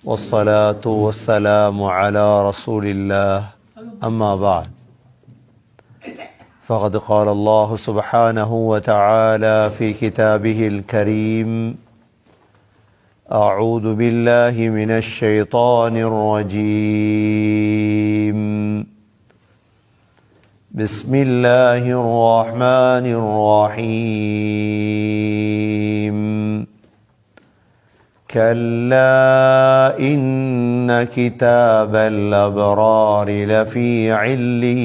والصلاة والسلام على رسول الله أما بعد فقد قال الله سبحانه وتعالى في كتابه الكريم أعوذ بالله من الشيطان الرجيم بسم الله الرحمن الرحيم كلا إن كتاب الأبرار لفي عليين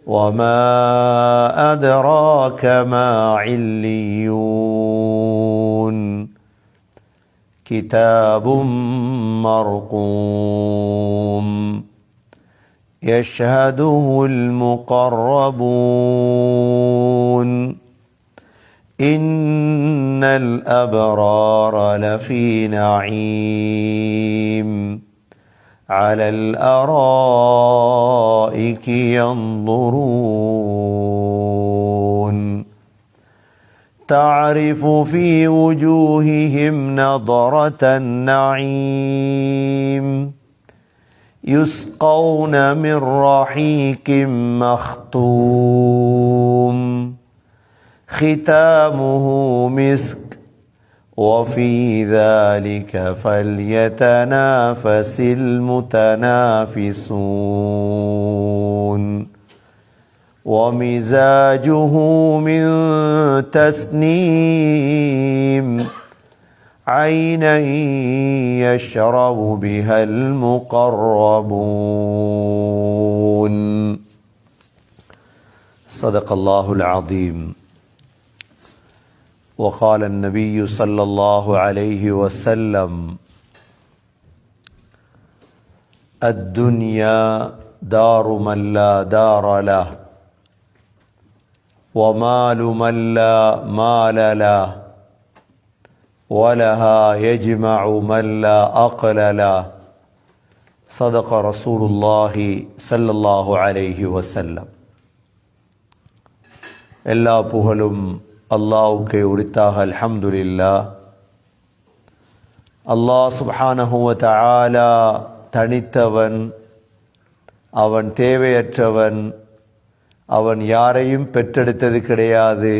وما أدراك ما عليون كتاب مرقوم يشهده المقربون إن الأبرار لفي نعيم على الأرائك ينظرون تعرف في وجوههم نضرة النعيم يسقون من رحيق مختوم ختامه مسك وفي ذلك فليتنافس المتنافسون ومزاجه من تسنيم عينا يشرب بها المقربون صدق الله العظيم وقال النبي صلى الله عليه وسلم الدنيا دار من لا دار له ومال من لا مال له ولها يجمع من لا أقل له صدق رسول الله صلى الله عليه وسلم எல்லா புகழும் அல்லாஹ்வுக்கே உரித்தாக அல்ஹம்துலில்லாஹ். அல்லாஹ் சுப்ஹானஹு வ தஆலா தனித்தவன், அவன் தேவையற்றவன், அவன் யாரையும் பெற்றெடுத்தது கிடையாது,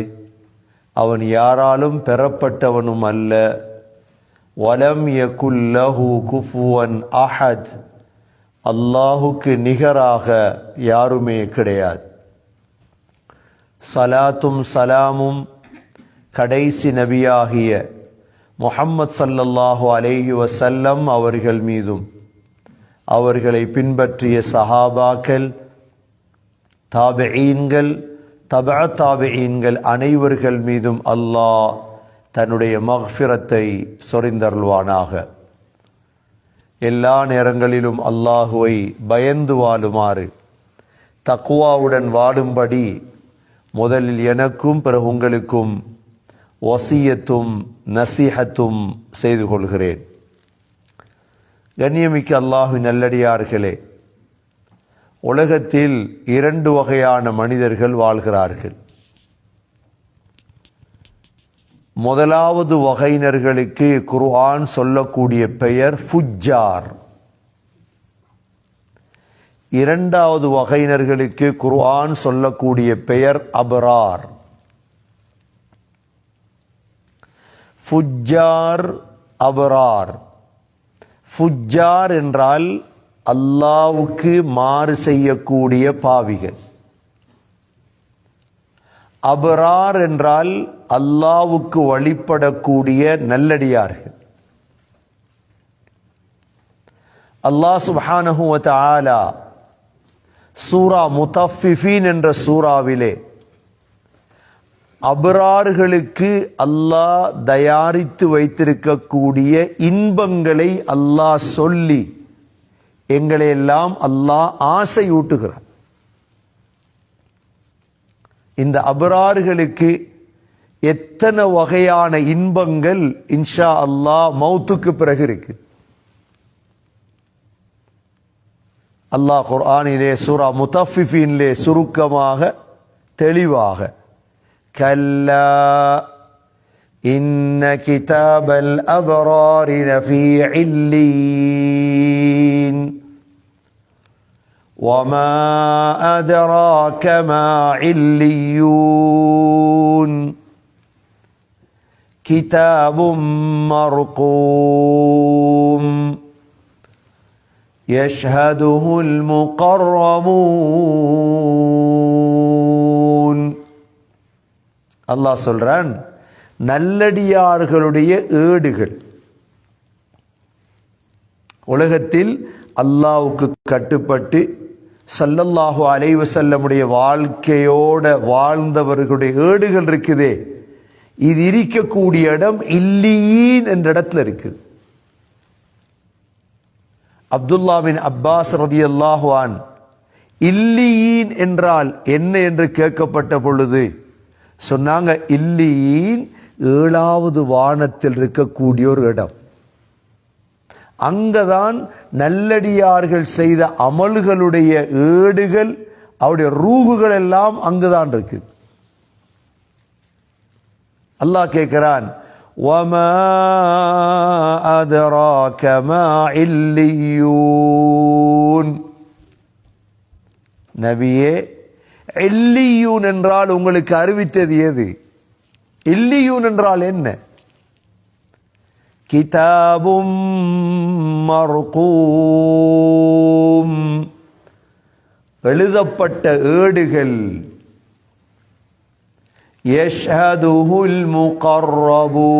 அவன் யாராலும் பெறப்பட்டவனும் அல்ல. வலம் யகுல் லஹு குஃபுவன் அஹத், அல்லாஹுக்கு நிகராக யாருமே கிடையாது. சலாத்தும் சலாமும் கடைசி நபியாகிய முஹம்மத் ஸல்லல்லாஹு அலைஹி வஸல்லம் அவர்கள் மீதும் அவர்களை பின்பற்றிய சஹாபாக்கள், தாபிஈன்கள், தபஅ தாபிஈன்கள் அனைவர்கள் மீதும் அல்லாஹ் தன்னுடைய மக்ஃபிரத்தை சொரிந்தருள்வானாக. எல்லா நேரங்களிலும் அல்லாஹுவை பயந்து வாழுமாறு, தக்வாவுடன் வாழும்படி முதலில் எனக்கும் பிறகு உங்களுக்கும் வசியத்தும் நசீஹத்தும் செய்து கொள்கிறேன். கண்ணியமிக்க அல்லாஹ்வின் நல்லடியார்களே, உலகத்தில் இரண்டு வகையான மனிதர்கள் வாழ்கிறார்கள். முதலாவது வகையினர்களுக்கு குர்ஆன் சொல்லக்கூடிய பெயர் ஃபுஜ்ஜார். இரண்டாவது வகையினர்களுக்கு குர்ஆன் சொல்லக்கூடிய பெயர் அபரார். ஃபுஜ்ஜார், அபரார். ஃபுஜ்ஜார் என்றால் அல்லாஹ்வுக்கு மாறு செய்யக்கூடிய பாவிகள். அபரார் என்றால் அல்லாஹ்வுக்கு வழிபடக்கூடிய நல்லடியார்கள். அல்லாஹ் சுப்ஹானஹு வ தஆலா சூரா முத்தஃபிஃபீன் என்ற சூறாவிலே அபரார்களுக்கு அல்லாஹ் தயாரித்து வைத்திருக்கக்கூடிய இன்பங்களை அல்லாஹ் சொல்லி எங்களை எல்லாம் அல்லாஹ் ஆசையூட்டுகிறார். இந்த அபரார்களுக்கு எத்தனை வகையான இன்பங்கள் இன்ஷா அல்லாஹ் மௌத்துக்கு பிறகு இருக்கு. அல்லாஹ் குர்ஆனிலே சூரா முத்தஃபிஃபீனிலே சுருக்கமாக தெளிவாக கல்லா إن كتاب الأبرار لفي علين وما أدراك ما عليون كتاب مرقوم يشهده المقربون. அல்லாஹ் சொல்றான், நல்லடியார்களுடைய ஏடுகள். உலகத்தில் அல்லாஹ்வுக்கு கட்டுப்பட்டு ஸல்லல்லாஹு அலைஹி வஸல்லமுடைய வாழ்க்கையோட வாழ்ந்தவர்களுடைய ஏடுகள் இருக்குதே, இது இருக்கக்கூடிய இடம் இல்லீன் என்ற இடத்துல இருக்குது. அப்துல்லா பின் அப்பாஸ் ரலியல்லாஹு அன்ஹு இல்லீன் என்றால் என்ன என்று கேட்கப்பட்ட பொழுது சொன்னாங்க, இல்லீன் 7வது வானத்தில் இருக்கக்கூடிய ஒரு இடம். அங்கதான் நல்லடியார்கள் செய்த அமல்களுடைய ஏடுகள், அவருடைய ரூகுகள் எல்லாம் அங்குதான் இருக்கு. அல்லாஹ் கேட்கிறான், வமா அதராக மா இல்லியூன். நபியே, இல்லியூன் என்றால் உங்களுக்கு அறிவித்தது எது? இல்லியூன் என்றால் என்ன? கிதாபும் மர்கூம், எழுதப்பட்ட ஏடுகள். யஷ்ஹதுஹுல் முகர்ரபூன்,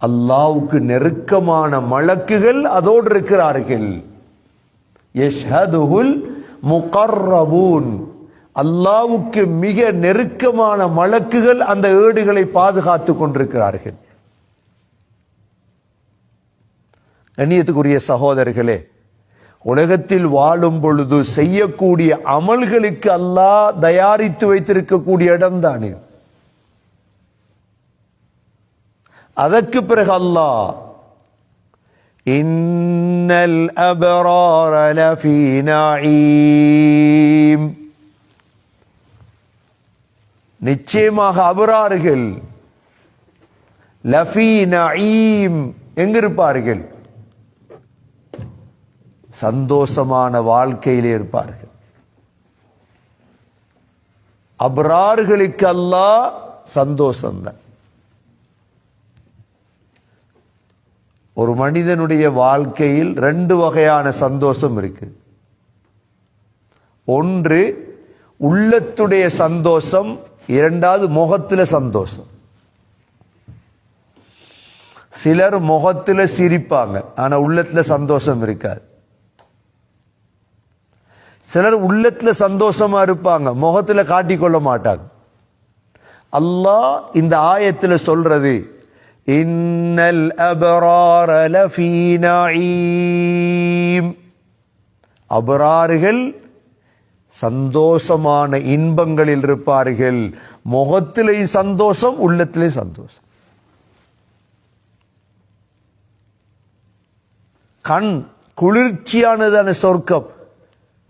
அல்லாஹ்வுக்கு நெருக்கமான மலக்குகள் அதோடு இருக்கிறார்கள். யஷ்ஹதுஹுல் முகர்ரபூன், அல்லாஹ்வுக்கு மிக நெருக்கமான மலக்குகள் அந்த ஏடுகளை பாதுகாத்து கொண்டிருக்கிறார்கள். கண்ணியத்துக்குரிய சகோதரர்களே, உலகத்தில் வாழும் பொழுது செய்யக்கூடிய அமல்களுக்கு அல்லாஹ் தயாரித்து வைத்திருக்கக்கூடிய இடம்தான் இது. அதற்கு பிறகு அல்லாஹ், இன்னல் அபரார லஃபீ நஈம், நிச்சயமாக அபரார்கள் லஃபீ நஈம், எங்கிருப்பார்கள்? சந்தோஷமான வாழ்க்கையிலே இருப்பார்கள். அபரார்களுக்கு அல்லாஹ் சந்தோஷம்தான். ஒரு மனிதனுடைய வாழ்க்கையில் 2 வகையான சந்தோஷம் இருக்கு. ஒன்று உள்ளத்துடைய சந்தோஷம், 2வது முகத்துல சந்தோஷம். சிலர் முகத்துல சிரிப்பாங்க, ஆனா உள்ளத்துல சந்தோஷம் இருக்காது. சிலர் உள்ளத்துல சந்தோஷமா இருப்பாங்க, முகத்துல காட்டிக்கொள்ள மாட்டாங்க. அல்லாஹ் இந்த ஆயத்துல சொல்றது, இன்னல் அபரார லஃபீ நஈம், அபரார்கள் சந்தோஷமான இன்பங்களில் இருப்பார்கள். முகத்திலேயும் சந்தோஷம், உள்ளத்திலேயும் சந்தோஷம். கண் குளிர்ச்சியானதான சொர்க்கம்.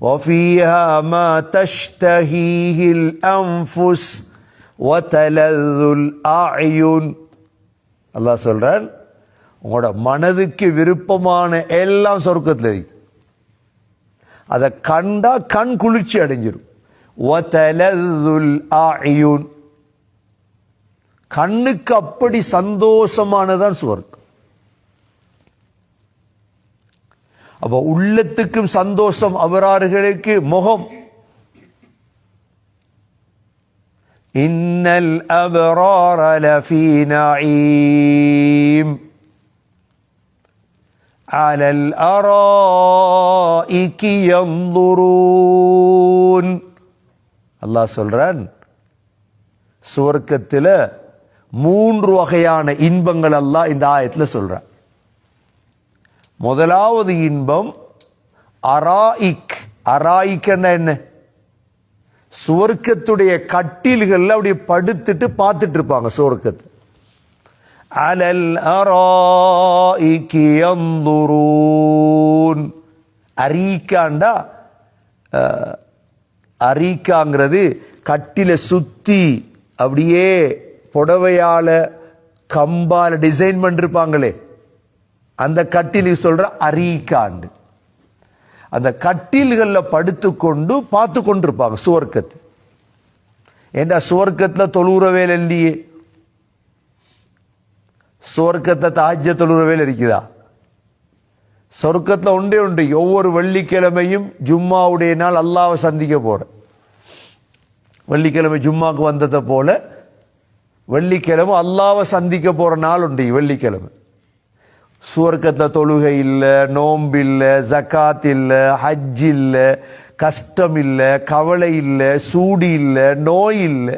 وَفِيهَا مَا تَشْتَهِيهِ الْأَنفُسُ وَتَلَذُّ الْأَعْيُنُ. அல்லாஹ் சொல்றான், உங்களோட மனதுக்கு விருப்பமான எல்லாம் சொர்க்கத்தில் இருக்கு. அதை கண்டா கண் குளிர்ச்சி அடைஞ்சிரும். وَتَلَذُّ الْأَعْيُنُ, கண்ணுக்கு அப்படி சந்தோஷமானதான் சொர்க்கம். அப்ப உள்ளத்துக்கும் சந்தோஷம் அபரார்களுக்கு. முகம், இன்னல் அபரார லஃபீ நஈம் அலல் அராஇகி யன்துரூன். அல்லாஹ் சொல்றான், சுவர்க்கத்தில் 3 வகையான இன்பங்கள் அல்லாஹ் இந்த ஆயத்துல சொல்றான். முதலாவது இன்பம் அராயிக். அராயிக் என்ன? சுவர்க்கத்துடைய கட்டில்கள் அப்படியே படுத்துட்டு பார்த்துட்டு இருப்பாங்க சுவர்க்கத்தை. அலல் அராயிகி யன்துரூன். அரீக்காண்டா, அரீக்காங்கிறது கட்டில சுத்தி அப்படியே புடவையால கம்பால டிசைன் பண்ணிருப்பாங்களே, அந்த கட்டிலுக்கு சொல்ற அரீக்காண்டு. அந்த கட்டில்களில் படுத்துக்கொண்டு பார்த்து கொண்டிருப்பாங்க சுவர்க்கத்து. ஏண்டா சுவர்க்கத்துல தொழுற வேலை இல்லையே, சுவர்க்கத்தை தாஜ்ஜ தொழுற வேலை இருக்குதா? சொர்க்கத்துல ஒன்றே ஒன்று, ஒவ்வொரு வெள்ளிக்கிழமையும் ஜும்மாவுடைய நாள் அல்லாஹ்வை சந்திக்க போற. வெள்ளிக்கிழமை ஜும்மாக்கு வந்ததை போல வெள்ளிக்கிழமை அல்லாஹ்வை சந்திக்க போற நாள் உண்டு. வெள்ளிக்கிழமை சுவர்க்கத்துல தொழுகை இல்லை, நோன்பு இல்லை, ஜக்காத் இல்லை, ஹஜ் இல்லை, கஷ்டம் இல்லை, கவலை இல்லை, சூடு இல்லை, நோய் இல்லை.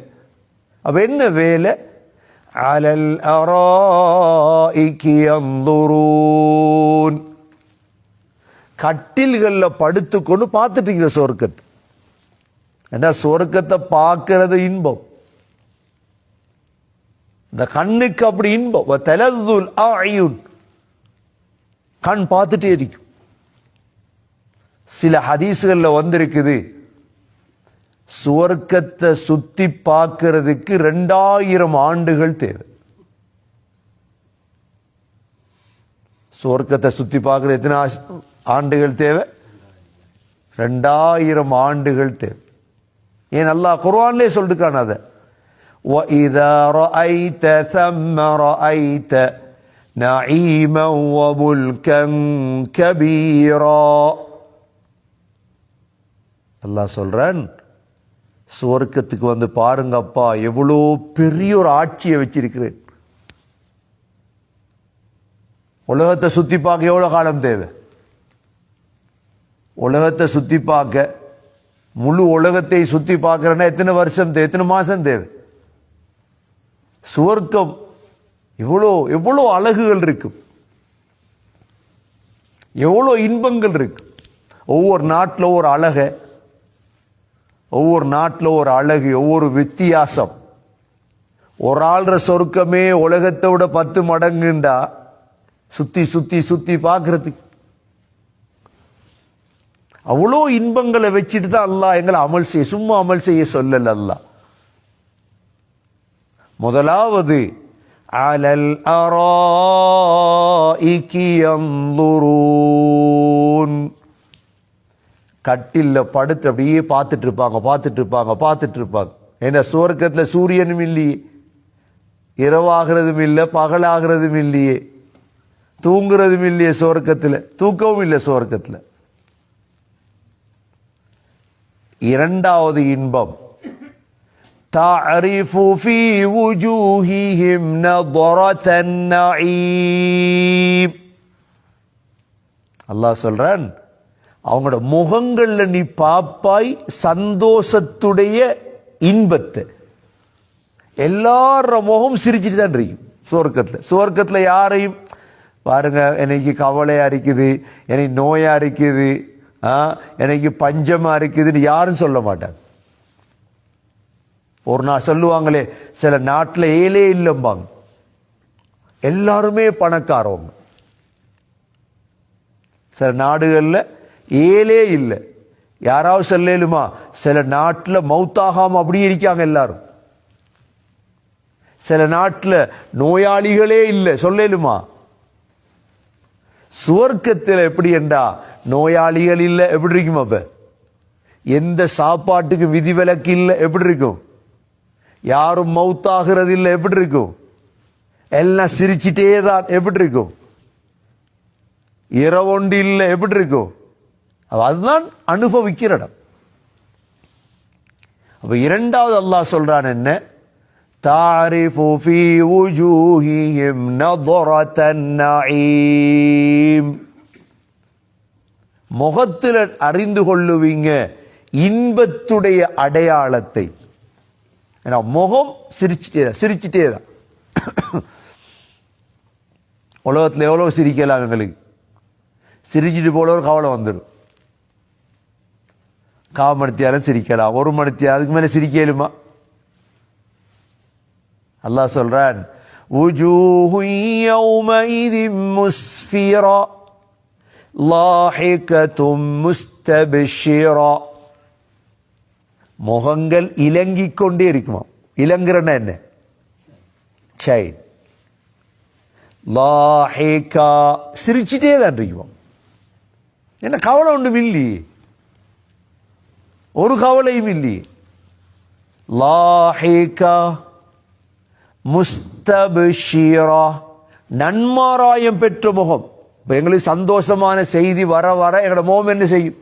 அப்ப என்ன வேலை? அலல் அராஇகி யன்துரூன், கட்டில்கள்ல படுத்துக்கொண்டு பார்த்துட்டு இருக்கிற சொர்க்கத்தை. ஏன்னா சொர்க்கத்தை பார்க்கிறது இன்பம், இந்த கண்ணுக்கு அப்படி இன்பம். தலதுல் அயுன், கண் பார்த்துட்டே இருக்கும். சில ஹதீஸ்கள்ல வந்திருக்குது, சுவர்க்கத்தை சுத்தி பார்க்கிறதுக்கு 2000 ஆண்டுகள் தேவை. சுவர்க்கத்தை சுத்தி பார்க்கறது எத்தனை ஆண்டுகள் தேவை? 2000 ஆண்டுகள் தேவை. ஏன் அல்லாஹ் குர்ஆன்லயே சொல்லிருக்கான் அதை. وَإِذَا رَأَيْتَ ثَمَّ رَأَيْتَ نَعِيمًا وَمُلْكًا كَبِيرًا. அல்லாஹ் சொல்றான், சுவர்க்கத்துக்கு வந்து பாருங்கப்பா, எவ்வளோ பெரிய ஒரு ஆட்சியை வச்சிருக்கிறேன். உலகத்தை சுத்தி பார்க்க எவ்வளவு காலம் தேவை? உலகத்தை சுத்தி பார்க்க, முழு உலகத்தை சுத்தி பார்க்கிறேன்னா எத்தனை வருஷம் தேவை, எத்தனை மாசம் தேவை? சுவர்க்கம் எவ்வளோ எவ்வளோ அழகுகள் இருக்கும், எவ்வளோ இன்பங்கள் இருக்கு. ஒவ்வொரு நாட்டில் ஒரு அழகு, ஒவ்வொரு நாட்டில் ஒரு அழகு, ஒவ்வொரு வித்தியாசம். ஒரு ஆள்ற சொர்க்கமே உலகத்தை விட 10 மடங்குண்டா சுத்தி சுத்தி சுத்தி பார்க்கறதுக்கு அவ்வளோ இன்பங்களை வச்சுட்டு தான் அல்லாஹ் எங்களை அமல் செய்ய, சும்மா அமல் செய்ய சொல்லல அல்லாஹ். முதலாவது அலல் அராஇகி யன்துரூன், கட்டில்ல படுத்து அப்படியே பார்த்துட்டு இருப்பாங்க, பார்த்துட்டு இருப்பாங்க, பார்த்துட்டு இருப்பாங்க. ஏன்னா சுவர்க்கத்துல சூரியனும் இல்லையே, இரவாகிறதும் இல்லை, பகலாகிறதும் இல்லையே, தூங்குறதும் இல்லையே சுவர்க்கத்துல, தூக்கவும் இல்லை சுவர்க்கத்துல. இரண்டாவது இன்பம், தஅரிஃபு ஃபீ வுஜூஹிஹிம் நضரத்தன் நஈம். அல்லாஹ் சொல்றான், அவங்களோட முகங்கள்ல நீ பாப்பாய் சந்தோஷத்துடைய இன்பத்தை. எல்லார முகம் சிரிச்சுட்டு தான் இருக்கும் சுவர்க்கத்துல. சுவர்க்கத்துல யாரையும் பாருங்க, எனக்கு கவலையா இருக்குது, எனக்கு நோயா இருக்குது, எனக்கு பஞ்சமா இருக்குதுன்னு யாரும் சொல்ல மாட்டாங்க. ஒரு நாள் சொல்லுவாங்களே, சில நாட்டில் ஏழே இல்லம்பாங்க, எல்லாருமே பணக்காரவங்க. சில நாடுகள்ல ஏழே இல்லை. யாராவது சொல்லலுமா? சில நாட்டில் மௌத்தாகாம அப்படியே இருக்காங்க எல்லாரும். சில நாட்டில் நோயாளிகளே இல்லை சொல்லலுமா? சுவர்க்கத்தில் எப்படி என்றா நோயாளிகள் இல்லை, எப்படி இருக்கும்? அப்ப எந்த சாப்பாட்டுக்கு விதிவிலக்கு இல்லை, எப்படி இருக்கும்? யாரும் மௌத்தாகிறது இல்லை, எப்படி இருக்கும்? எல்லாம் சிரிச்சிட்டே தான், எப்படி இருக்கும்? இரவொண்டு இல்லை, எப்படி இருக்கும்? அதுதான் அனுபவிக்கிற இடம். அப்ப இரண்டாவது அல்லாஹ் சொல்றான் என்ன? தாரிஃபு ஃபீ வுஜூஹிஹிம் நضரத்தன் நஈம், முகத்தில் அறிந்து கொள்ளுவீங்க இன்பத்துடைய அடையாளத்தை. ஏன்னா முகம் சிரிச்சிட்டே தான். உலகத்தில் எவ்வளவு சிரிக்கலாம், எங்களுக்கு சிரிச்சிட்டு போல ஒரு கவலை வந்துடும். கால் மணித்தியாலும் சிரிக்கலாம், ஒரு மணித்தியாலும், அதுக்கு மேல சிரிக்கலுமா? அல்லாஹ் சொல்றான், وجوه يومئذ مسفرة لاحكة مستبشرة. முகங்கள் இலங்கிக் கொண்டே இருக்குமா? இலங்குறன்னா என்ன? செயின். லாஹிகா சிரிச்சிட்டே தான் இருக்கும். என்ன கவலை ஒன்றும் இல்லையே, ஒரு கவலையும் இல்லையே. லாஹிகா முஸ்தபிஷிரா நன்மாராயம் பெற்ற முகம். இப்போ எங்களுக்கு சந்தோஷமான செய்தி வர வர எங்களோட முகம் என்ன செய்யும்?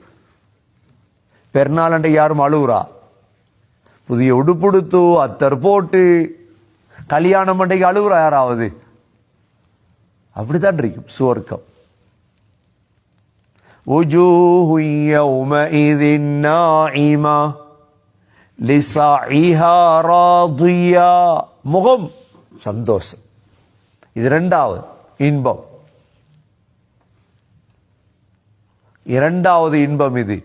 பெருநாள் அன்றைக்கு யாரும் அழுவுறா? புதிய உடுப்புடுத்து அத்தர் போட்டு கல்யாணம் அன்றைக்கு அழுவுறா யாராவது? அப்படித்தான் இருக்கும் சுவர்க்கம். وجوه يومئذ ناعمة لسعيها راضية முகம் சந்தோஷம். இது இரண்டாவது இன்பம். இரண்டாவது இன்பம் இது.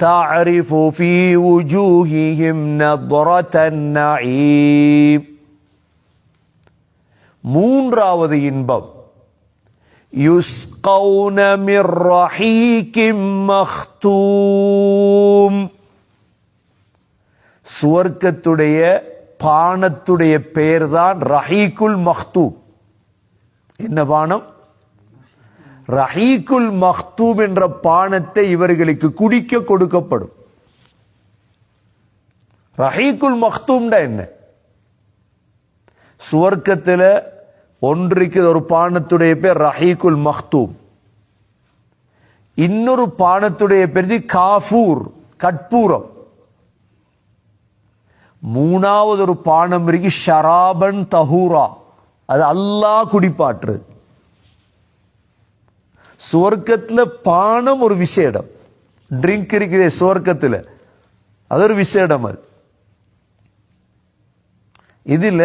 تعرف في وجوههم نضرة النعيم. மூன்றாவது இன்பம் يسقون من رحيق مختوم. சுவர்க்கத்துடைய பானத்துடைய பெயர் தான் ரஹீக்குல் மக்தூம். என்ன பானம்? ரஹீக்குல் மக்தூம் என்ற பானத்தை இவர்களுக்கு குடிக்க கொடுக்கப்படும். ரஹீக்குல் மக்தூம்டா என்ன? சுவர்க்கத்தில் ஒன்றிற்கு ஒரு பானத்துடைய பேர் ரஹீக்குல் மக்தூம். இன்னொரு பானத்துடைய பேர் காஃபூர், கற்பூரம். மூணாவது ஒரு பானம் இருக்கு ஷராபன் தஹூரா, அது அல்லாஹ் குடிப்பாற்று. சுவர்க்கத்தில் பானம் ஒரு விசேடம், ட்ரிங்க் இருக்கிற சுவர்க்கத்தில் அது ஒரு விசேடம். அது இதுல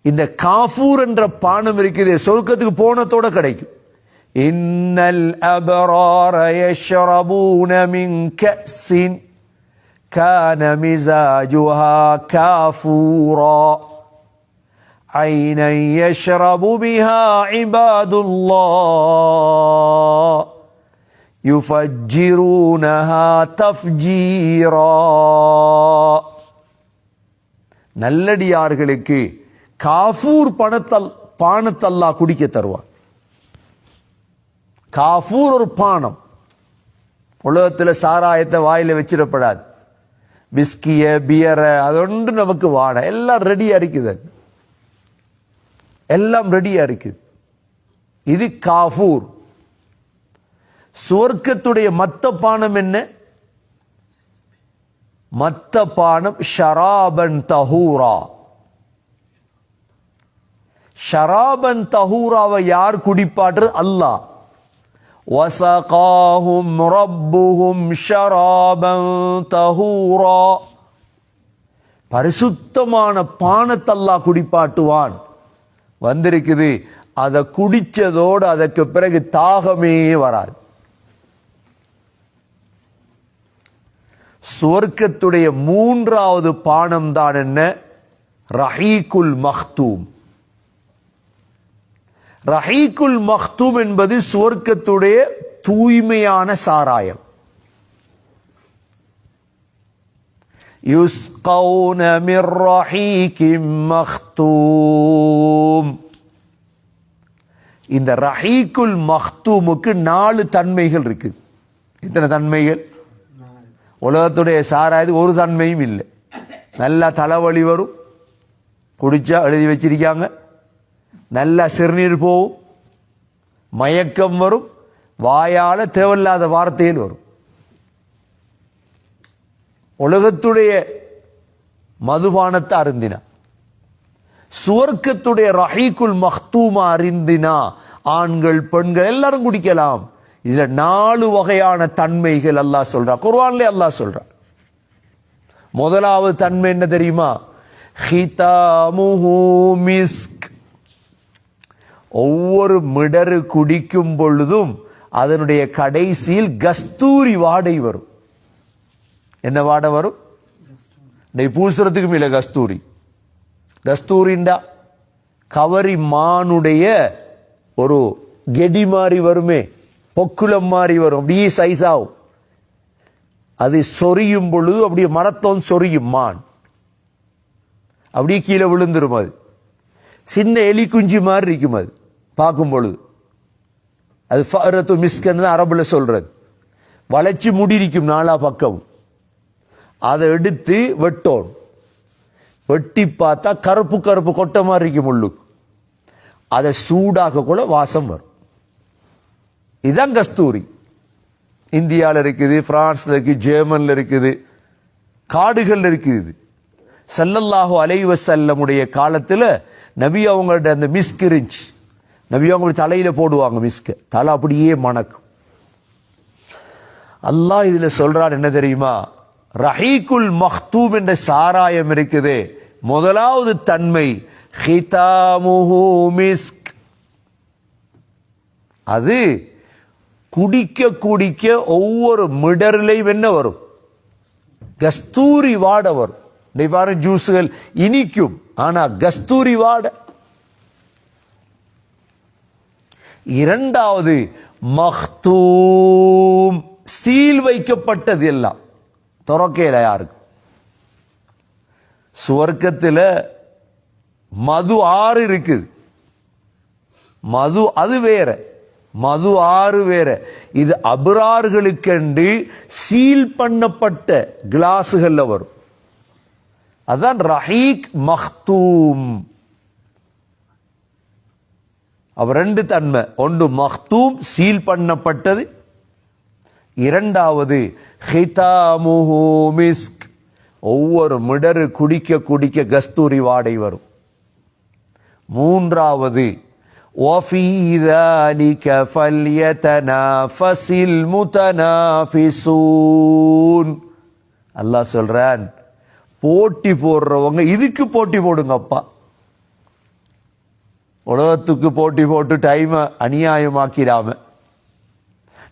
இந்த காஃபூர் என்ற பானம் இருக்குது, சொர்க்கத்துக்கு போனத்தோட கிடைக்கும். இன்னல் அபரார யஷ்ரபூன மின் கஸின் கான மிஸாஜுஹா காஃபூரா ஐனன் யஷ்ரபு பிஹா இபாதுல்லாஹ் யுஃபஜ்ஜிரூனஹா தஃப்ஜீரா. நல்லடியார்களுக்கு காஃபூர் பானத்தல்லாஹ் குடிக்க தருவான். காஃபூர் ஒரு பானம். உலகத்தில் சாராயத்தை வாயில வச்சிடப்படாது. பிஸ்கிய பியர அதொன்று நமக்கு வாட எல்லாம் ரெடியா இருக்குது, எல்லாம் ரெடியா இருக்குது. இது காஃபூர். சுவர்க்கத்துடைய மத்த பானம் என்ன? மத்த பானம் ஷராபன் தஹூரா. ஷராபன் தஹூராவை யார் குடிப்பாற்று? அல்லாஹ். வஸகாஹும் ரப்புஹும் ஷராபன் தஹூரா. பரிசுத்தமான பானத்தை அல்லாஹ் குடிப்பாட்டுவான். வந்திருக்குது, அதை குடிச்சதோடு அதற்கு பிறகு தாகமே வராது. சுவர்க்கத்துடைய மூன்றாவது பானம் தான் என்ன? ரஹீக்குல் மக்தூம். ரஹீக்குல் மக்தூம் என்பது சுவர்க்கத்துடைய தூய்மையான சாராயம். யுஸ்கௌன மிர் ரஹீகிம் மக்தூம். இந்த ரஹீக்குல் மக்தூமுக்கு 4 தன்மைகள் இருக்கு. எத்தனை தன்மைகள்? உலகத்துடைய சாராயத்துக்கு ஒரு தன்மையும் இல்லை. நல்லா தலைவலி வரும், குடிச்சா எழுதி வச்சிருக்காங்க. நல்லா சிறுநீர் போகும், மயக்கம் வரும், வாயால தேவையில்லாத வார்த்தையில் வரும். உலகத்துடைய மதுபானத்தை அருந்தினா, சுவர்க்கத்துடைய ரஹீக்குல் மக்தூமா அருந்தினா ஆண்கள் பெண்கள் எல்லாரும் குடிக்கலாம். இதுல 4 வகையான தன்மைகள் அல்லாஹ் சொல்றான், குர்ஆன்ல அல்லாஹ் சொல்றான். முதலாவது தன்மை என்ன தெரியுமா? ஹிதாமுஹு மிஸ்க். ஒவ்வொரு மிடரு குடிக்கும் பொழுதும் அதனுடைய கடைசியில் கஸ்தூரி வாடை வரும். என்ன வாடை வரும்? பூசுறதுக்கும் இல்லை கஸ்தூரி. கஸ்தூரிண்டா கவரி மானுடைய ஒரு கெடி மாதிரி வருமே, பொக்குலம் மாதிரி வரும், அப்படியே சைஸ் ஆகும். அது சொரியும் பொழுது அப்படியே மரத்தோன் சொரியும் மான், அப்படியே கீழே விழுந்துரும். அது சின்ன எலி குஞ்சு மாதிரி இருக்கும். அது பார்க்கும் பொழுது அது ஃபஅரத்து மிஸ்கன்னு தான் அரபுல சொல்றது. வளைச்சு முடிக்கும் நாலா பக்கம். அதை எடுத்து வெட்டோம். வெட்டி பார்த்தா கருப்பு கருப்பு கொட்டை மாதிரி இருக்கும் முள்ளுக்கு. அதை சூடாக கூட வாசம் வரும். இதுதான் கஸ்தூரி. இந்தியாவில் இருக்குது, பிரான்ஸ்ல இருக்குது, ஜெர்மன்ல இருக்குது, காடுகள் இருக்குது. ஸல்லல்லாஹு அலைஹி வஸல்லமுடைய காலத்தில் நபி அவங்கள்ட்ட அந்த மிஸ்க் இருந்துச்சு. நபி அவங்க தலையில போடுவாங்க மிஸ்க. தலை அப்படியே மணக்கும். அல்லாஹ் இதுல சொல்றான் என்ன தெரியுமா? ரஹீக்குல் மக்தூம் என்ற சாராயம் இருக்குது. முதலாவது தன்மை ஹிதாமுஹு மிஸ்க். அது குடிக்க குடிக்க ஒவ்வொரு மிடர்லையும் என்ன வரும்? கஸ்தூரி வாட வரும். பாருங்க, ஜூஸுகள் இனிக்கும், ஆனா கஸ்தூரி வாட. இரண்டாவது மக்தூம், சீல் வைக்கப்பட்டது. எல்லாம் துறக்கையில யாருக்கு? சுவர்க்கத்தில் மது ஆறு இருக்குது. மது அது வேற, மது ஆறு வேற. இது அபரார்களுக்கென்று சீல் பண்ணப்பட்ட கிளாஸுகள்ல வரும். அதான் ரஹீக் மக்தூம். அவ ரெண்டு தன்மை. ஒன்று மக்தூம், சீல் பண்ணப்பட்டது. இரண்டாவது ஹிதாமுஹு மிஸ்க், ஒவ்வொரு மிடரு குடிக்க குடிக்க கஸ்தூரி வாடை வரும். மூன்றாவது وَفِي ذَلِكَ فَلْيَتَنَافَسِ الْمُتَنَافِسُونَ. அல்லாஹ் சொல்றான், போட்டி போடுறவங்க இதுக்கு போட்டி போடுங்கப்பா. உலகத்துக்கு போட்டி போட்டு டைம் அநியாயமாக்கிடாம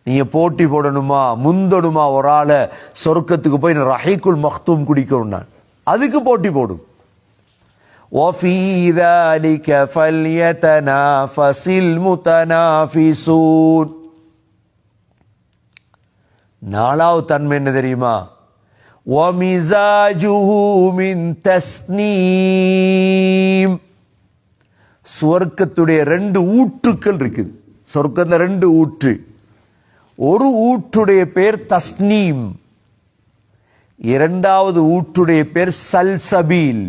நீங்க போட்டி போடணுமா, முந்தணுமா ஒரு ஆளை சொர்க்கத்துக்கு போய் ரஹீக்குல் மக்தூம் குடிக்கணும், நான் அதுக்கு போட்டி போடும். وَفِي ذَلِكَ فَلْيَتَنَافَسِ الْمُتَنَافِسُونَ. நாலாவது தன்மை என்ன தெரியுமா? وَمِزَاجُهُ مِنْ تَسْنِيمٍ. சுவர்க்கத்துடைய ரெண்டு ஊற்றுக்கள் இருக்குது. சொர்க்கத்தில் ரெண்டு ஊற்று. ஒரு ஊற்றுடைய பேர் தஸ்னீம், இரண்டாவது ஊற்றுடைய பேர் சல்சபீல்.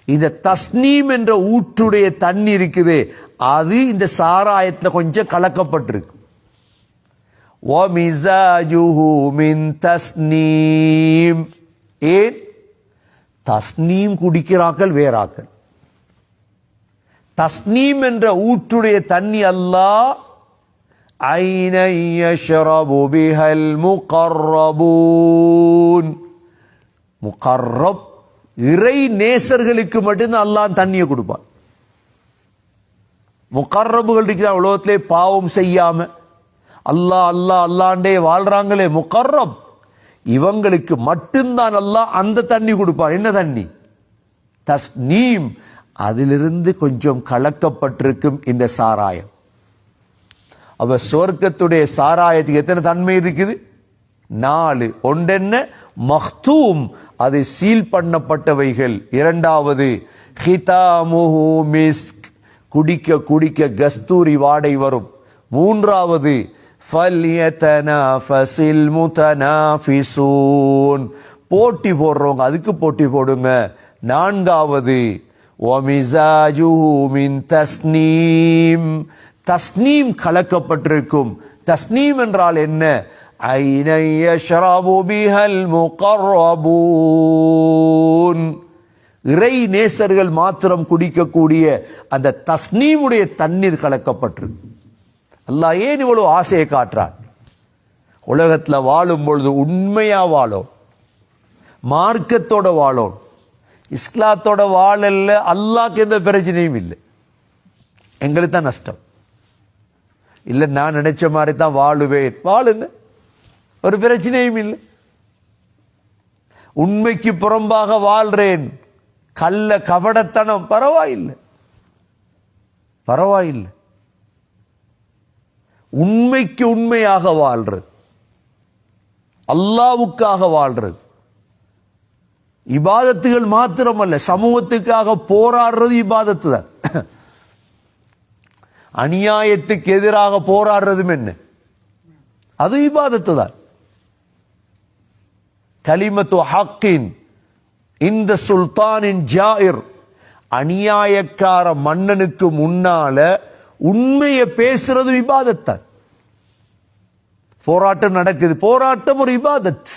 இந்த தஸ்னீம் என்ற ஊற்றுடைய தண்ணி இருக்குது, அது இந்த சாராயத்தில் கொஞ்சம் கலக்கப்பட்டிருக்கு. وَمِزَاجُهُ مِنْ تَسْنِيمٍ. ஏன்? தஸ்னீம் குடிக்கிறார்கள் வேறாக்கள். தஸ்னீம் என்ற ஊற்றுடைய தண்ணி அல்லாஹ் ஐனை யஷ்ரபு பிஹல் முகர்ரபூன். முகர்ரப், இறை நேசர்களுக்கு மட்டும்தான் அல்லாஹ் தண்ணியை கொடுப்பான். முகர்ரபுகள் இருக்கிற உலகத்திலே பாவம் செய்யாம அல்லாஹ் அல்லாஹ் அல்லாண்டே வாழ்றாங்களே முகர்ரப், இவங்களுக்கு மட்டும்தான் அல்லாஹ் அந்த தண்ணி கொடுப்பான். என்ன தண்ணி? தஸ்னீம். அதிலிருந்து கொஞ்சம் கலக்கப்பட்டிருக்கும் இந்த சாராயம். அவ சொர்க்கத்துடைய சாராயத்துக்கு எத்தனை தன்மை இருக்குது? 4. ஒன்றென்ன? மக்தூம், அது சீல் பண்ணப்பட்டவைகள். இரண்டாவது ஹிதாமுஹு மிஸ்க், குடிக்க குடிக்க கஸ்தூரி வாடை வரும். மூன்றாவது ஃபல்யதனாஃபஸில் முதனாஃபிஸூன், போட்டி போடுறவங்க அதுக்கு போட்டி போடுங்க. நான்காவது வமிஸாஜுஹு மின் தஸ்னீம், தஸ்னீம் கலக்கப்பட்டிருக்கும். தஸ்னீம் என்றால் என்ன? ஐனை யஷ்ரபு பிஹல் முகர்ரபூன், இறை நேசர்கள் மாத்திரம் குடிக்கக்கூடிய அந்த தஸ்னீமுடைய தண்ணீர் கலக்கப்பட்டிருக்கு. அல்லாஹ் ஏன் இவ்வளவு ஆசையை காட்டுறான்? உலகத்தில் வாழும் பொழுது உண்மையா வாழும், மார்க்கத்தோட வாழும், இஸ்லாத்தோட வாழல்ல. அல்லாஹ்க்கு எந்த பிரச்சனையும் இல்லை, எங்களுக்கு தான் நஷ்டம். இல்லை நான் நினைச்ச மாதிரி தான் வாழுவேன், வாழுங்க, ஒரு பிரச்சனையும் இல்லை. உண்மைக்கு புறம்பாக வாழ்றேன், கள்ள கபடத்தனம், பரவாயில்லை, பரவாயில்லை. உண்மைக்கு உண்மையாக வாழ்றது, அல்லாவுக்காக வாழ்றது, இபாதத்துகள் மாத்திரமல்ல, சமூகத்துக்காக போராடுறது இபாதத்து தான். அநியாயத்துக்கு எதிராக போராடுறதும் என்ன, அது இபாதத்து தான். கலிமத்து ஹக்கின் இந்த சுல்தானின் ஜாயிர், அநியாயக்கார மன்னனுக்கு முன்னால உண்மையை பேசுறது இபாதத்தான். போராட்டம் நடக்குது, போராட்டம் ஒரு இபாதத்.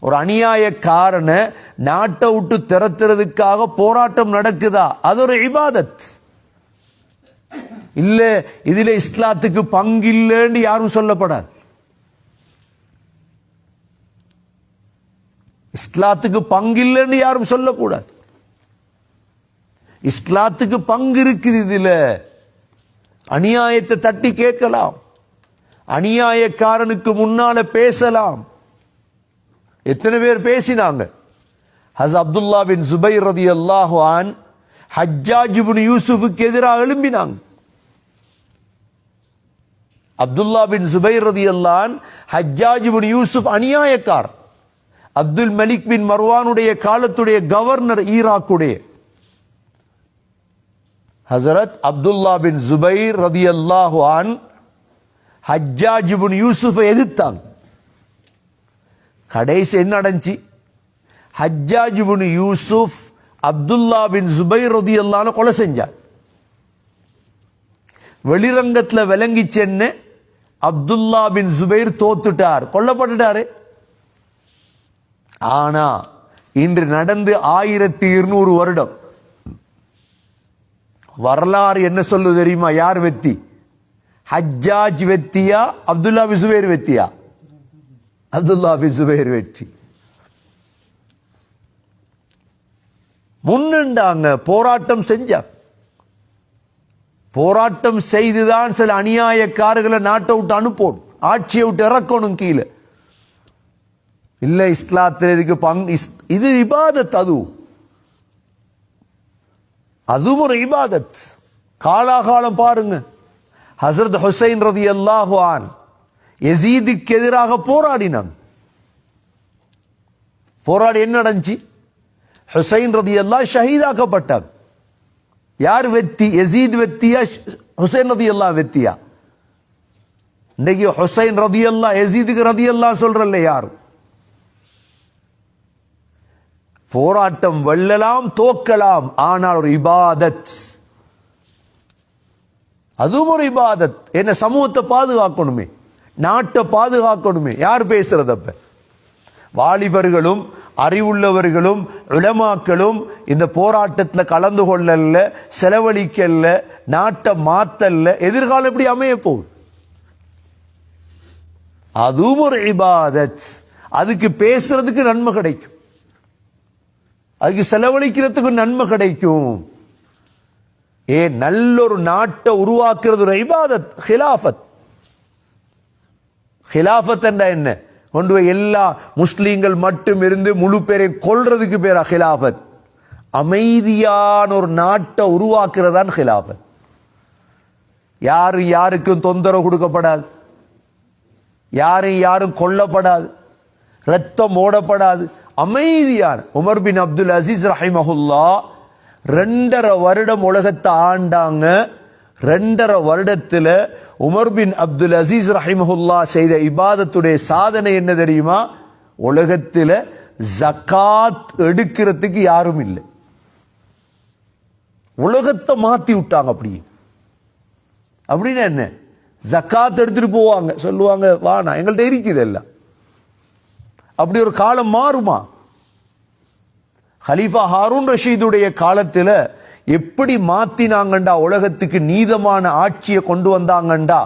ஒரு அநியாயக்காரனை நாட்டை விட்டு திரத்துறதுக்காக போராட்டம் நடக்குதா, அது ஒரு இபாதத். இல்ல இதுல இஸ்லாத்துக்கு பங்கு இல்லைன்னு யாரும் சொல்லப்படாது. இஸ்லாத்துக்கு பங்கு இல்லைன்னு யாரும் சொல்லக்கூடாது. இஸ்லாத்துக்கு பங்கு இருக்குது. இதுல அநியாயத்தை தட்டி கேட்கலாம், அநியாயக்காரனுக்கு முன்னால பேசலாம். எத்தனை பேர் பேசினாங்க? ஹஸரத் அப்துல்லா பின் ஜுபைர் ரலியல்லாஹு அன்ஹு ஹஜ்ஜாஜ் இப்னு யூசுஃபுக்கு எதிராக எழும்பினாங்க. அப்துல்லா பின் ஜுபைர் ரலியல்லாஹு அன்ஹு ஹஜ்ஜாஜ் இப்னு யூசுஃப் அநியாயக்கார். அப்துல் மலிக் பின் மர்வானுடைய காலத்துடைய கவர்னர் ஈராக்குடைய. ஹஸரத் அப்துல்லா பின் ஜுபைர் ரலியல்லாஹு அன்ஹு ஹஜ்ஜாஜ் இப்னு யூசுஃபை எதிர்த்தாங்க. கடைசி என்ன நடந்துச்சு? ஹஜ்ஜாஜ் இப்னு யூசுப் அப்துல்லா பின் ஜுபைர் ரலியல்லாஹு அன்ஹு கொலை செஞ்சார். வெளிரங்கத்தில் விளங்கிச்சென்னு அப்துல்லா பின் ஜுபைர் தோத்துட்டார், கொல்லப்பட்டுட்டாரு. ஆனா இன்று நடந்து 1200 வருடம் வரலாறு என்ன சொல்லு தெரியுமா? யார் வெத்தி? ஹஜ்ஜாஜ் வெத்தியா, அப்துல்லா பின் ஜுபைர் வெத்தியா? அப்துல்லா பின் ஜுபைர் வெற்றி. முன்னின்றாங்க, போராட்டம் செஞ்சாங்க. போராட்டம் செய்துதான் சில அநியாயக்காரர்களை நாட்டை விட்டு அனுப்பணும், ஆட்சியை விட்டு இறக்கணும் கீழே. இல்ல இஸ்லாத்தில் இதுக்கு பங்கு, இது இபாதத். அதுவும் ஒரு இபாதத். காலாகாலம் பாருங்க, ஹஸரத் ஹுசைன் ரலியல்லாஹு அன்ஹு யஸீதுக்கு எதிராக போராடினாங்க. போராடி என்ன நடந்துச்சு? ஹுசைன் ரலியல்லாஹு ஷஹீதாக்கப்பட்டார். யார் வெற்றி? யஸீத் வெற்றியா, ஹுசைன் ரலியல்லாஹு வெற்றியா? இன்னைக்கு ஹுசைன் ரலியல்லாஹு யஸீதுக்கு ரலியல்லாஹு சொல்றல்ல யார்? போராட்டம் வெல்லலாம், தோக்கலாம், ஆனால் ஒரு இபாதத். அதுவும் ஒரு இபாதத். என்ன, சமூகத்தை பாதுகாக்கணுமே, நாட்டை பாதுகாக்கணுமே. யார் பேசுறது? அப்ப வாலிபர்களும் அறிவுள்ளவர்களும் உலமாக்களும் இந்த போராட்டத்தில் கலந்து கொள்ளல, செலவழிக்கல, நாட்டை மாத்தல்ல, எதிர்காலம் எப்படி அமைய போகுது? அதுவும் ஒரு இபாதத். அதுக்கு பேசுறதுக்கு நன்மை கிடைக்கும், அதுக்கு செலவழிக்கிறதுக்கு நன்மை கிடைக்கும். நல்ல ஒரு நாட்டை உருவாக்குறது ஒரு இபாதத். ஹிலாஃபத், ஹிலாஃபத் என்றா என்ன? கொண்டு போய் எல்லா முஸ்லீம்கள் மட்டும் இருந்து முழு பேரை கொல்றதுக்கு பேரா ஹிலாஃபத்? அமைதியான ஒரு நாட்டை உருவாக்குறதான் ஹிலாஃபத். யாருக்கும் தொந்தரவு கொடுக்கப்படாது, யாரும் கொல்லப்படாது, ரத்தம் ஓடப்படாது, அமைதியான. உமர் பின் அப்துல் அசீஸ் ரஹிமஹுல்லா 2.5 வருடம் உலகத்தை ஆண்டாங்க. 2.5 வருடத்தில் உமர் பின் அப்துல் அசீஸ் ரஹிமஹுல்லா செய்த இபாதத்துடைய சாதனை என்ன தெரியுமா? உலகத்தில் ஜகாத் எடுக்கிறதுக்கு யாரும் இல்லை. உலகத்தை மாத்தி விட்டாங்க. அப்படின்னா என்ன? ஜகாத் எடுத்துட்டு போவாங்க, சொல்லுவாங்க வானா எங்கள்கிட்ட இருக்குது எல்லாம். அப்படி ஒரு காலம் மாறுமா? ஹலீஃபா ஹாரூன் ரஷீதுடைய காலத்தில் எப்படி மாத்தினாங்கண்டா, உலகத்துக்கு நீதமான ஆட்சியை கொண்டு வந்தாங்கண்டா,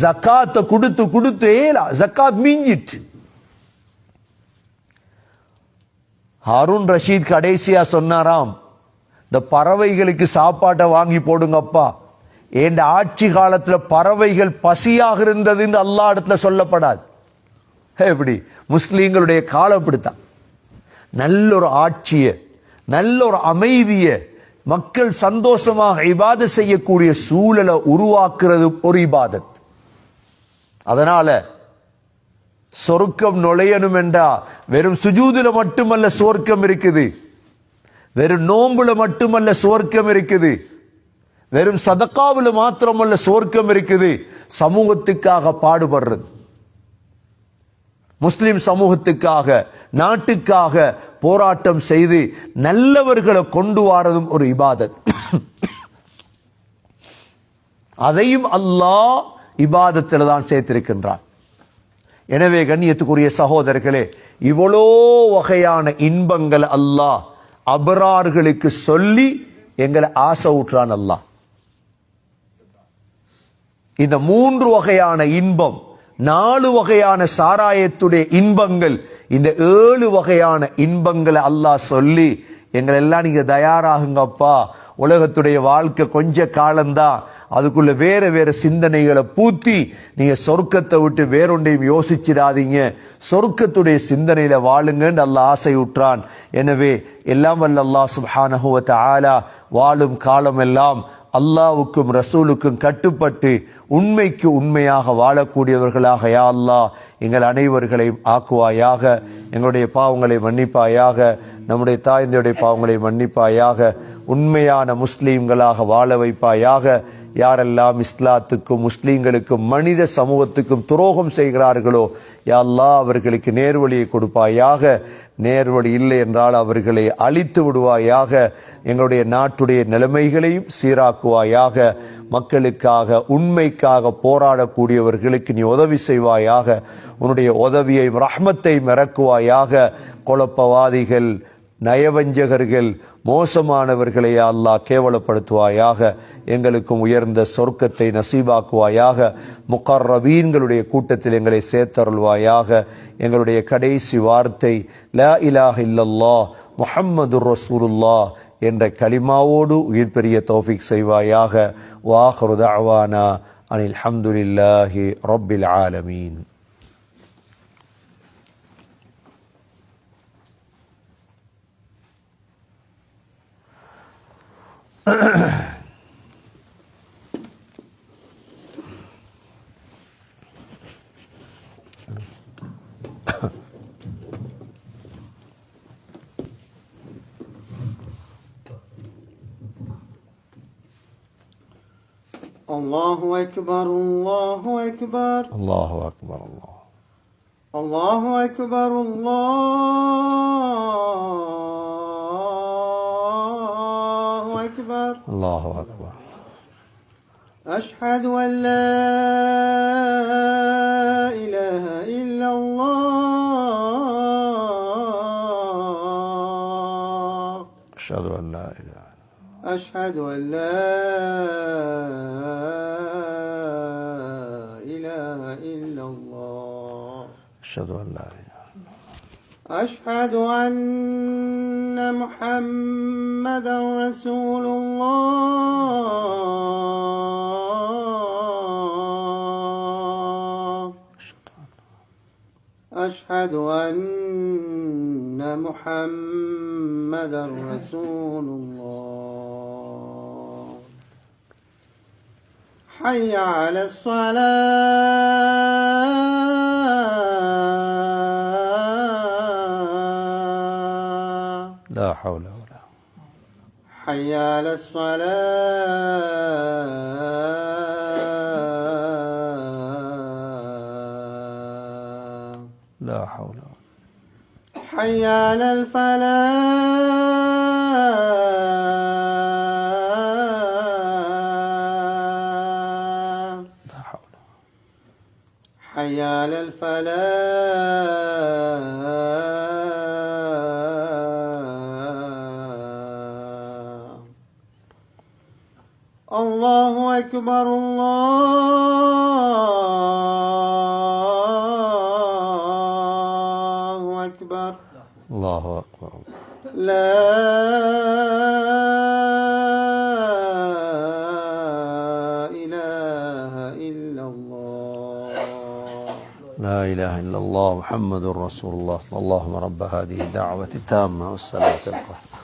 ஜகாத்தை கொடுத்து கொடுத்து ஜகாத் மீஞ்சிட்டு. ஹாரூன் ரஷீத் கடைசியா சொன்னாராம், இந்த பறவைகளுக்கு சாப்பாட்டை வாங்கி போடுங்கப்பா. என் ஆட்சி காலத்தில் பறவைகள் பசியாக இருந்தது என்று அல்லாஹ் இடத்துல சொல்லப்படாது. எப்படி? முஸ்லீம்களுடைய காலம் அப்படித்தான். நல்ல ஒரு ஆட்சியை, நல்ல ஒரு அமைதியை, மக்கள் சந்தோஷமாக இபாதத் செய்யக்கூடிய சூழலை உருவாக்குறது ஒரு இபாதத். அதனால சொர்க்கம் நுழையணும் என்றா வெறும் சுஜூதுல மட்டுமல்ல சுவர்க்கம் இருக்குது, வெறும் நோம்புல மட்டுமல்ல சுவர்க்கம் இருக்குது, வெறும் சதக்காவுல மாத்திரமல்ல சுவர்க்கம் இருக்குது. சமூகத்துக்காக பாடுபடுறது, முஸ்லிம் சமூகத்துக்காக நாட்டுக்காக போராட்டம் செய்து நல்லவர்களை கொண்டு வாரதும் ஒரு இபாதத். அதையும் அல்லாஹ் இபாதத்தில் தான் சேர்த்திருக்கின்றான். எனவே கண்ணியத்துக்குரிய சகோதரர்களே, இவ்வளோ வகையான இன்பங்கள் அல்லாஹ் அபரார்களுக்கு சொல்லி எங்களை ஆசை ஊற்றான். அல்லாஹ் இந்த 3 வகையான இன்பம், 4 வகையான சாராயத்துடைய இன்பங்கள், இந்த 7 வகையான இன்பங்களை அல்லாஹ் சொல்லி எங்களை எல்லாம் நீங்க தயாராகுங்கப்பா, உலகத்துடைய வாழ்க்கை கொஞ்ச காலம்தான், அதுக்குள்ள வேற வேற சிந்தனைகளை பூத்தி நீங்க சொர்க்கத்தை விட்டு வேறொன்றையும் யோசிச்சிடாதீங்க, சொர்க்கத்துடைய சிந்தனையில வாழுங்கன்னு அல்லாஹ் ஆசையுற்றான். எனவே எல்லாம் வல்ல அல்லாஹ் சுப்ஹானஹு வ தஆலா வாழும் காலம் எல்லாம் அல்லாஹ்வுக்கும் ரசூலுக்கும் கட்டுப்பட்டு உண்மைக்கு உண்மையாக வாழக்கூடியவர்களாக யா அல்லாஹ் எங்கள் அனைவர்களையும் ஆக்குவாயாக. எங்களுடைய பாவங்களை மன்னிப்பாயாக, நம்முடைய தாய்ந்தருடைய பாவங்களை மன்னிப்பாயாக, உண்மையான முஸ்லீம்களாக வாழ வைப்பாயாக. யாரெல்லாம் இஸ்லாத்துக்கும் முஸ்லீம்களுக்கும் மனித சமூகத்துக்கும் துரோகம் செய்கிறார்களோ யா அல்லாஹ் அவர்களுக்கு நேர்வழியை கொடுப்பாயாக. நேர்வழி இல்லை என்றால் அவர்களை அழித்து விடுவாயாக. எங்களுடைய நாட்டுடைய நிலைமைகளையும் சீராக்குவாயாக. மக்களுக்காக உண்மைக்காக போராடக்கூடியவர்களுக்கு நீ உதவி செய்வாயாக. உன்னுடைய உதவியை ரஹ்மத்தை இறக்குவாயாக. குழப்பவாதிகள், நயவஞ்சகர்கள், மோசமானவர்களை அல்லாஹ் கேவலப்படுத்துவாயாக. எங்களுக்கும் உயர்ந்த சொர்க்கத்தை நசீபாக்குவாயாக. முகர்ரபீன்களுடைய கூட்டத்தில் எங்களை சேர்த்தருள்வாயாக. எங்களுடைய கடைசி வார்த்தை லா இலாஹ இல்லல்லாஹ் முஹம்மதுர் ரசூலுல்லாஹ் என்ற கலிமாவோடு உயிர் பெரிய தௌஃபீக் செய்வாயாக. வாஹிரு தஅவானா அனில் ஹம்துலில்லாஹி ரப்பில் ஆலமீன். الله أكبر الله أكبر الله أكبر الله الله أكبر الله أكبر الله أكبر. أشهد أن لا إله إلا الله أشهد أن لا إله أشهد أن لا إله إلا الله أشهد أن لا إله أشهد أن محمدا رسول الله أشهد أن محمدا رسول الله حي على الصلاة لا حول ولا حي على الصلاة لا حول ولا حي على الفلاح لا حول حي على الفلاح الله أكبر الله أكبر الله أكبر. لا إله إلا الله لا إله إلا الله محمد رسول الله. اللهم رب هذه الدعوة التامة والصلاة القائمة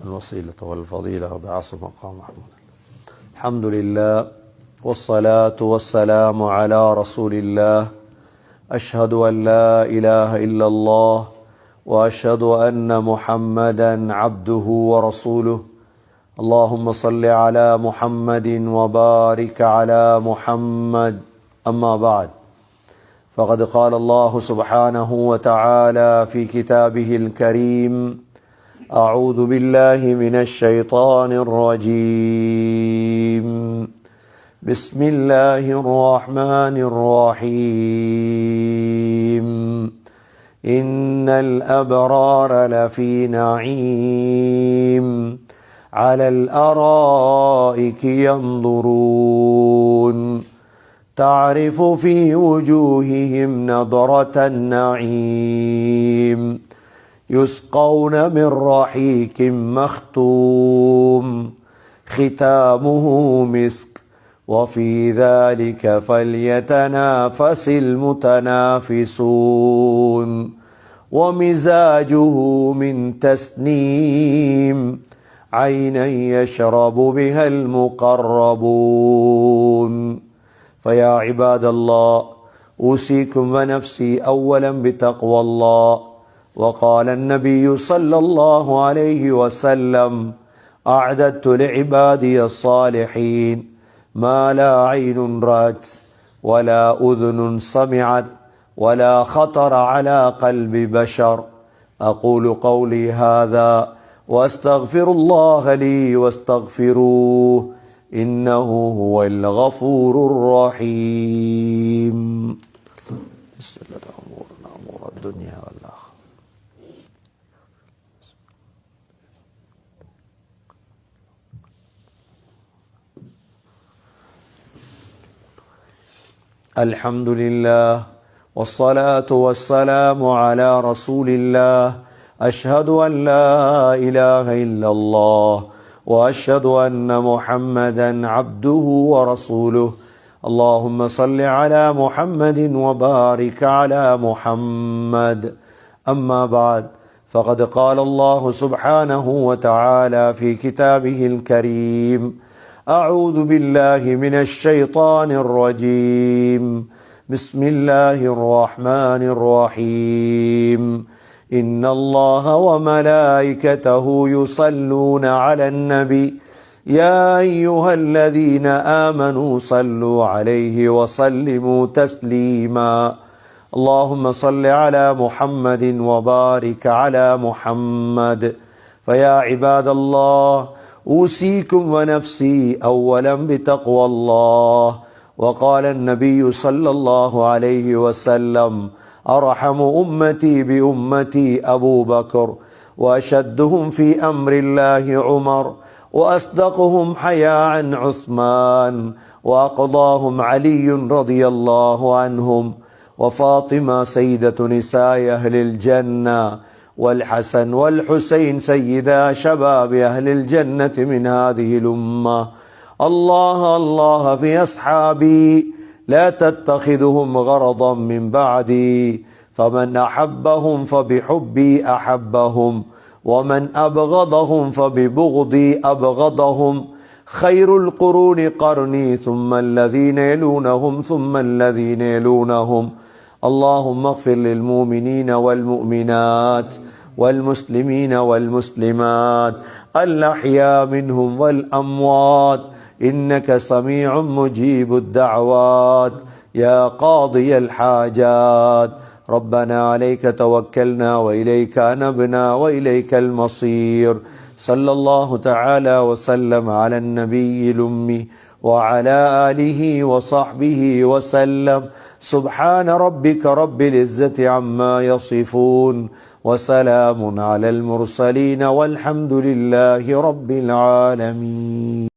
الوسيلة والفضيلة وبعث مقام محمود. الحمد لله والصلاة والسلام على رسول الله أشهد أن لا إله إلا الله وأشهد أن محمدا عبده ورسوله اللهم صل على محمد وبارك على محمد أما بعد فقد قال الله سبحانه وتعالى في كتابه الكريم أعوذ بالله من الشيطان الرجيم بسم الله الرحمن الرحيم إن الأبرار لفي نعيم على الأرائك ينظرون تعرف في وجوههم نضرة النعيم يسقون من رحيق مختوم ختامه مسك وفي ذلك فليتنافس المتنافسون ومزاجه من تسنيم عينا يشرب بها المقربون فيا عباد الله أوصيكم ونفسي أولا بتقوى الله وقال النبي صلى الله عليه وسلم أعددت لعبادي الصالحين ما لا عين رأت ولا أذن سمعت ولا خطر على قلب بشر أقول قولي هذا وأستغفر الله لي واستغفروه إنه هو الغفور الرحيم يسر لنا أمورنا أمور الدنيا والآخرة الحمد لله والصلاة والسلام على رسول الله أشهد أن لا إله إلا الله وأشهد أن محمدا عبده ورسوله اللهم صل على محمد وبارك على محمد أما بعد فقد قال الله سبحانه وتعالى في كتابه الكريم أعوذ بالله من الشيطان الرجيم بسم الله الرحمن الرحيم إن الله وملائكته يصلون على النبي يا أيها الذين آمنوا صلوا عليه وسلموا تسليما اللهم صل على محمد وبارك على محمد فيا عباد الله أوصيكم ونفسي أولا بتقوى الله وقال النبي صلى الله عليه وسلم أرحم أمتي بأمتي أبو بكر وأشدهم في أمر الله عمر وأصدقهم حياء عثمان وأقضاهم علي رضي الله عنهم وفاطمة سيدة نساء أهل الجنة والحسن والحسين سيدا شباب أهل الجنة من هذه الأمة الله الله في أصحابي لا تتخذهم غرضا من بعدي فمن أحبهم فبحبي أحبهم ومن أبغضهم فببغضي أبغضهم خير القرون قرني ثم الذين يلونهم ثم الذين يلونهم اللهم اغفر للمؤمنين والمؤمنات والمسلمين والمسلمات الأحياء منهم والأموات إنك سميع مجيب الدعوات يا قاضي الحاجات ربنا عليك توكلنا وإليك أنبنا وإليك المصير صلى الله تعالى وسلم على النبي الأمي وعلى آله وصحبه وسلم سبحان ربك رب العزة عما يصفون وسلام على المرسلين والحمد لله رب العالمين.